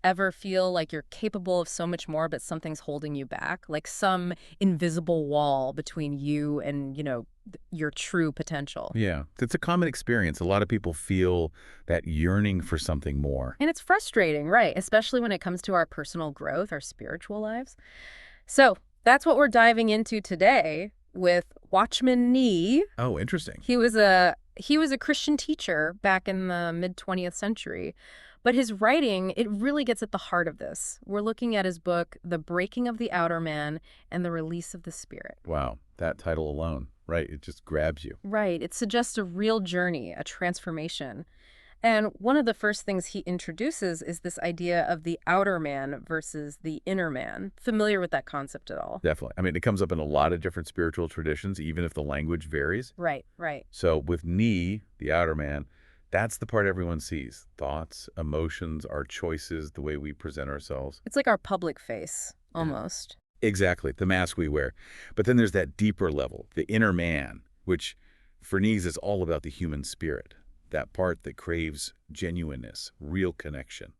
Ever feel like you're capable of so much more, but something's holding you back? Like some invisible wall between you and, your true potential. Yeah, it's a common experience. A lot of people feel that yearning for something more. And it's frustrating, right? Especially when it comes to our personal growth, our spiritual lives. So that's what we're diving into today with Watchman Nee. Oh, interesting. He was a Christian teacher back in the mid 20th century. But his writing, it really gets at the heart of this. We're looking at his book, The Breaking of the Outer Man and the Release of the Spirit. Wow, that title alone, right? It just grabs you. Right. It suggests a real journey, a transformation. And one of the first things he introduces is this idea of the outer man versus the inner man. Familiar with that concept at all? Definitely. I mean, it comes up in a lot of different spiritual traditions, even if the language varies. Right, right. So with Nee, the outer man, that's the part everyone sees. Thoughts, emotions, our choices, the way we present ourselves. It's like our public face, Yeah. almost. Exactly, the mask we wear. But then there's that deeper level, the inner man, which for Nees is all about the human spirit, that part that craves genuineness, real connection.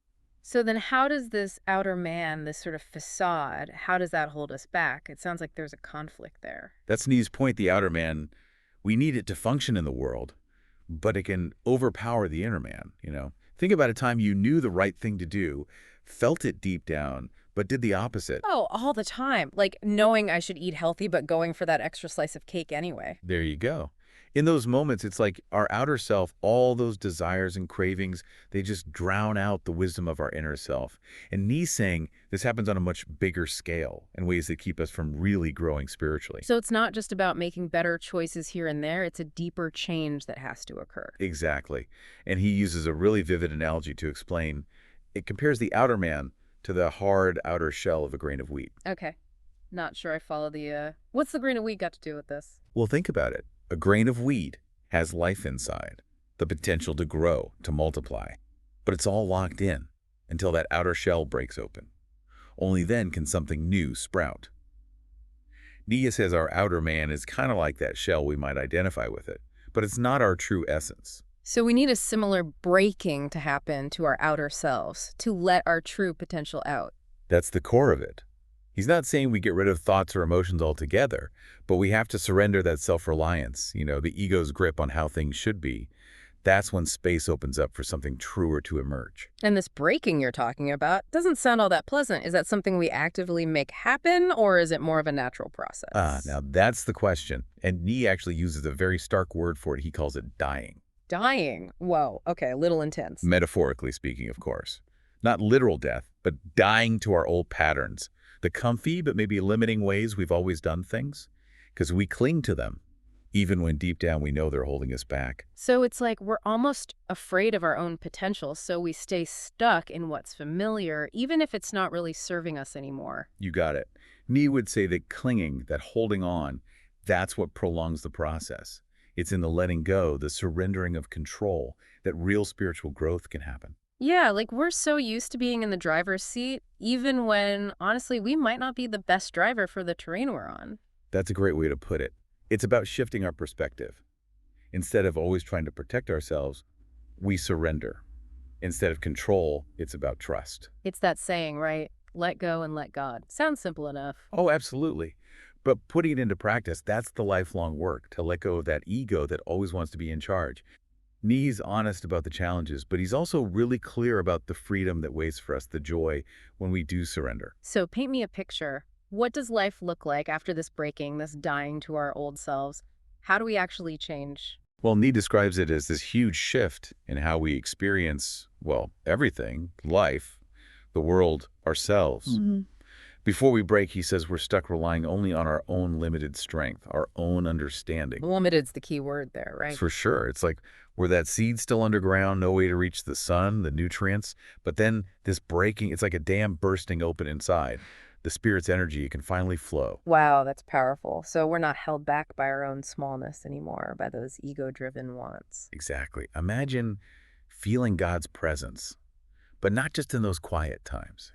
So then how does this outer man, this sort of facade, how does that hold us back? It sounds like there's a conflict there. That's Nees' point, the outer man. We need it to function in the world, but it can overpower the inner man. Think about a time you knew the right thing to do, felt it deep down, but did the opposite. Oh, all the time. Like knowing I should eat healthy, but going for that extra slice of cake anyway. There you go. In those moments, it's like our outer self, all those desires and cravings, they just drown out the wisdom of our inner self. And Nee's saying this happens on a much bigger scale in ways that keep us from really growing spiritually. So it's not just about making better choices here and there. It's a deeper change that has to occur. Exactly. And he uses a really vivid analogy to explain. It compares the outer man to the hard outer shell of a grain of wheat. Okay. Not sure I follow what's the grain of wheat got to do with this? Well, think about it. A grain of wheat has life inside, the potential to grow, to multiply. But it's all locked in until that outer shell breaks open. Only then can something new sprout. Nia says our outer man is kind of like that shell. We might identify with it, but it's not our true essence. So we need a similar breaking to happen to our outer selves to let our true potential out. That's the core of it. He's not saying we get rid of thoughts or emotions altogether, but we have to surrender that self-reliance, the ego's grip on how things should be. That's when space opens up for something truer to emerge. And this breaking you're talking about doesn't sound all that pleasant. Is that something we actively make happen, or is it more of a natural process? Now that's the question. And Nee actually uses a very stark word for it. He calls it dying. Dying. Whoa. Okay, a little intense. Metaphorically speaking, of course. Not literal death, but dying to our old patterns. The comfy but maybe limiting ways we've always done things. Because we cling to them, even when deep down we know they're holding us back. So it's like we're almost afraid of our own potential, so we stay stuck in what's familiar, even if it's not really serving us anymore. You got it. Nee would say that clinging, that holding on, that's what prolongs the process. It's in the letting go, the surrendering of control, that real spiritual growth can happen. Yeah, like we're so used to being in the driver's seat, even when, honestly, we might not be the best driver for the terrain we're on. That's a great way to put it. It's about shifting our perspective. Instead of always trying to protect ourselves, we surrender. Instead of control, it's about trust. It's that saying, right? Let go and let God. Sounds simple enough. Oh, absolutely. But putting it into practice, that's the lifelong work, to let go of that ego that always wants to be in charge. Nee's honest about the challenges, but he's also really clear about the freedom that waits for us, the joy when we do surrender. So paint me a picture. What does life look like after this breaking, this dying to our old selves? How do we actually change? Well, Nee describes it as this huge shift in how we experience, well, everything, life, the world, ourselves. Before we break, he says we're stuck relying only on our own limited strength, our own understanding. Limited's the key word there, right? For sure. It's like we're that seed still underground, no way to reach the sun, the nutrients. But then this breaking, it's like a dam bursting open inside. The spirit's energy can finally flow. Wow, that's powerful. So we're not held back by our own smallness anymore, by those ego-driven wants. Exactly. Imagine feeling God's presence, but not just in those quiet times,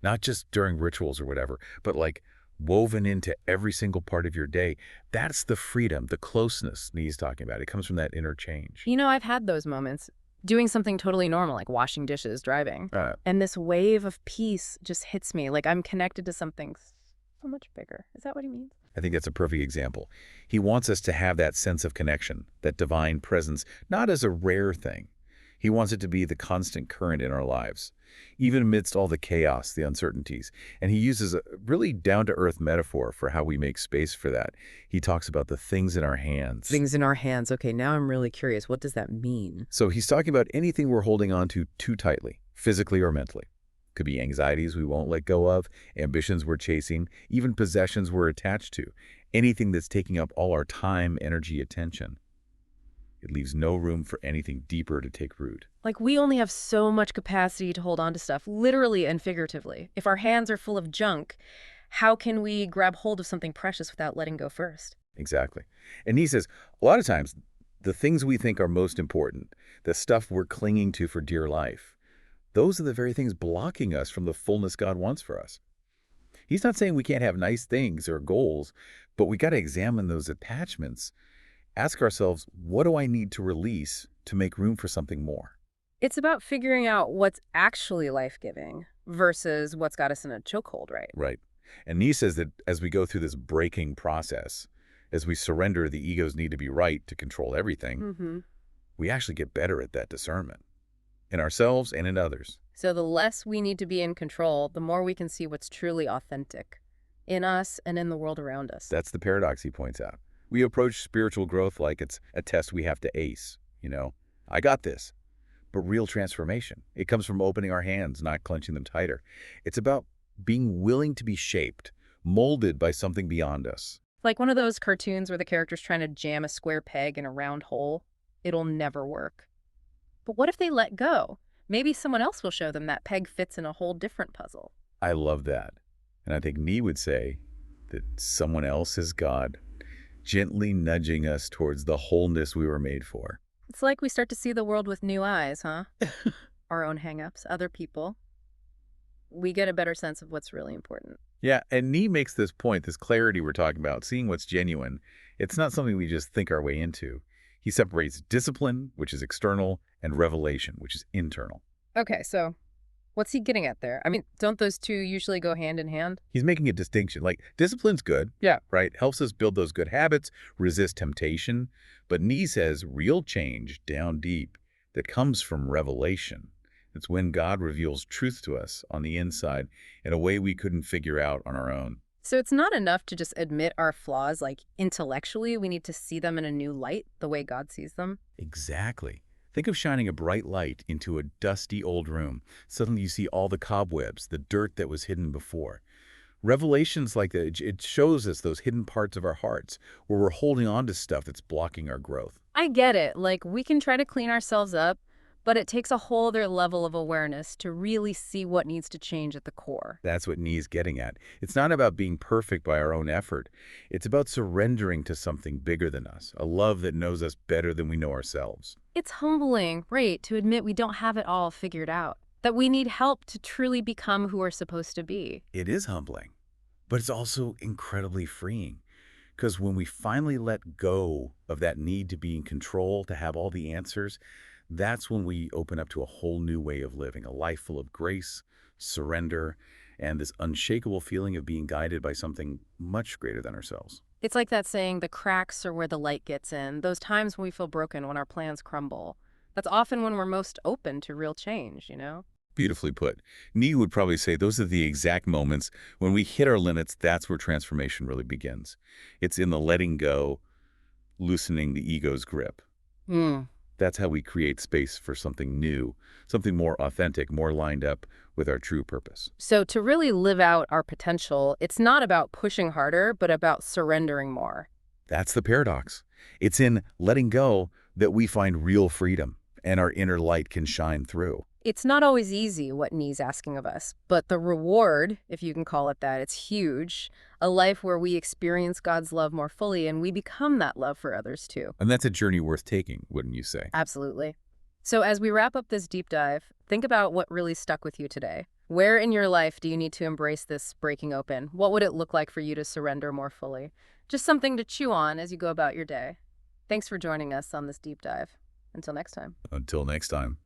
not just during rituals or whatever, but like woven into every single part of your day. That's the freedom, the closeness Nee's talking about. It comes from that inner change. I've had those moments. doing something totally normal, like washing dishes, driving. And this wave of peace just hits me, like I'm connected to something so much bigger. Is that what he means? I think that's a perfect example. He wants us to have that sense of connection, that divine presence, not as a rare thing. He wants it to be the constant current in our lives, even amidst all the chaos, the uncertainties. And he uses a really down-to-earth metaphor for how we make space for that. He talks about the things in our hands. Things in our hands. Okay, now I'm really curious. What does that mean? So he's talking about anything we're holding on to too tightly, physically or mentally. Could be anxieties we won't let go of, ambitions we're chasing, even possessions we're attached to. Anything that's taking up all our time, energy, attention. It leaves no room for anything deeper to take root. Like we only have so much capacity to hold on to stuff, literally and figuratively. If our hands are full of junk, how can we grab hold of something precious without letting go first? Exactly. And he says, a lot of times, the things we think are most important, the stuff we're clinging to for dear life, those are the very things blocking us from the fullness God wants for us. He's not saying we can't have nice things or goals, but we got to examine those attachments. Ask ourselves, what do I need to release to make room for something more? It's about figuring out what's actually life-giving versus what's got us in a chokehold, right? Right. And Nee says that as we go through this breaking process, as we surrender the ego's need to be right to control everything, we actually get better at that discernment in ourselves and in others. So the less we need to be in control, the more we can see what's truly authentic in us and in the world around us. That's the paradox he points out. We approach spiritual growth like it's a test we have to ace. I got this. But real transformation, it comes from opening our hands, not clenching them tighter. It's about being willing to be shaped, molded by something beyond us. Like one of those cartoons where the character's trying to jam a square peg in a round hole. It'll never work. But what if they let go? Maybe someone else will show them that peg fits in a whole different puzzle. I love that. And I think Nee would say that someone else is God, gently nudging us towards the wholeness we were made for. It's like we start to see the world with new eyes, huh? Our own hang-ups, other people. We get a better sense of what's really important. Yeah, and Nee makes this point, this clarity we're talking about, seeing what's genuine. It's not something we just think our way into. He separates discipline, which is external, and revelation, which is internal. Okay, so what's he getting at there? I mean, don't those two usually go hand in hand? He's making a distinction. Like, discipline's good. Yeah. Right? Helps us build those good habits, resist temptation. But Nee says real change down deep that comes from revelation. It's when God reveals truth to us on the inside in a way we couldn't figure out on our own. So it's not enough to just admit our flaws, like intellectually. We need to see them in a new light, the way God sees them. Exactly. Think of shining a bright light into a dusty old room. Suddenly you see all the cobwebs, the dirt that was hidden before. Revelations like that, it shows us those hidden parts of our hearts where we're holding on to stuff that's blocking our growth. I get it. Like, we can try to clean ourselves up, but it takes a whole other level of awareness to really see what needs to change at the core. That's what Nee's getting at. It's not about being perfect by our own effort. It's about surrendering to something bigger than us, a love that knows us better than we know ourselves. It's humbling, right, to admit we don't have it all figured out, that we need help to truly become who we're supposed to be. It is humbling, but it's also incredibly freeing. Because when we finally let go of that need to be in control, to have all the answers, that's when we open up to a whole new way of living, a life full of grace, surrender, and this unshakable feeling of being guided by something much greater than ourselves. It's like that saying, the cracks are where the light gets in, those times when we feel broken, when our plans crumble. That's often when we're most open to real change, Beautifully put. Nee would probably say those are the exact moments when we hit our limits. That's where transformation really begins. It's in the letting go, loosening the ego's grip. That's how we create space for something new, something more authentic, more lined up with our true purpose. So to really live out our potential, it's not about pushing harder, but about surrendering more. That's the paradox. It's in letting go that we find real freedom and our inner light can shine through. It's not always easy what Nee's asking of us, but the reward, if you can call it that, it's huge. A life where we experience God's love more fully and we become that love for others too. And that's a journey worth taking, wouldn't you say? Absolutely. So as we wrap up this deep dive, think about what really stuck with you today. Where in your life do you need to embrace this breaking open? What would it look like for you to surrender more fully? Just something to chew on as you go about your day. Thanks for joining us on this deep dive. Until next time. Until next time.